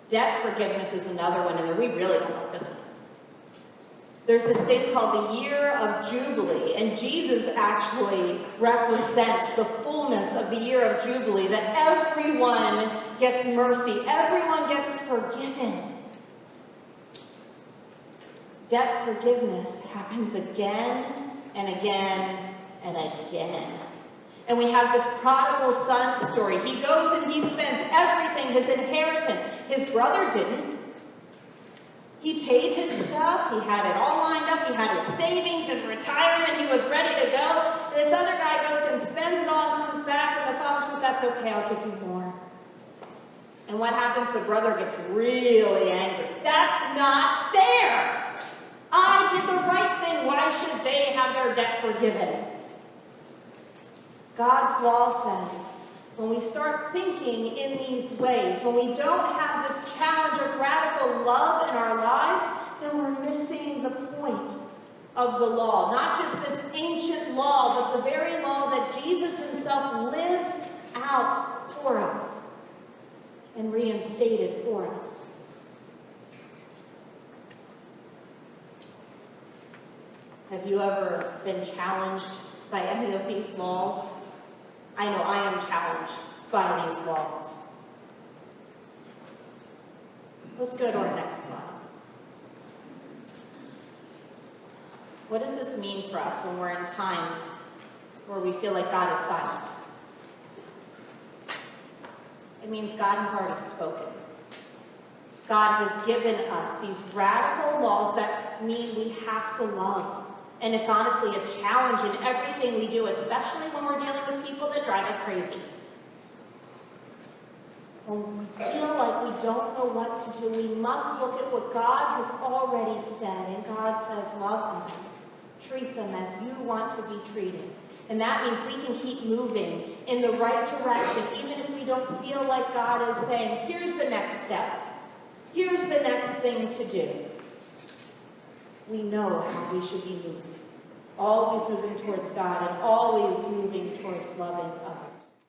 Debt forgiveness is another one, and we really don't like this one. There's this thing called the year of Jubilee, and Jesus actually represents the fullness of the year of Jubilee, that everyone gets mercy, everyone gets forgiven. Debt forgiveness happens again and again and again. And we have this prodigal son story. He goes and he spends everything, his inheritance. His brother didn't. He paid his stuff. He had it all lined up. He had his savings, his retirement. He was ready to go. And this other guy goes and spends it all and comes back, and the father says, "That's okay, I'll give you more." And what happens? The brother gets really angry. "That's not fair. I did the right thing. Why should they have their debt forgiven?" God's law says, when we start thinking in these ways, when we don't have this challenge of radical love in our lives, then we're missing the point of the law. Not just this ancient law, but the very law that Jesus himself lived out for us and reinstated for us. Have you ever been challenged by any of these laws? I know I am challenged by these laws. Let's go to our next slide. What does this mean for us when we're in times where we feel like God is silent? It means God has already spoken. God has given us these radical laws that mean we have to love. And it's honestly a challenge in everything we do, especially when we're dealing with people that drive us crazy. When we feel like we don't know what to do, we must look at what God has already said. And God says, love others. Treat them as you want to be treated. And that means we can keep moving in the right direction, even if we don't feel like God is saying, here's the next step. Here's the next thing to do. We know how we should be moving. Always moving towards God and always moving towards loving others.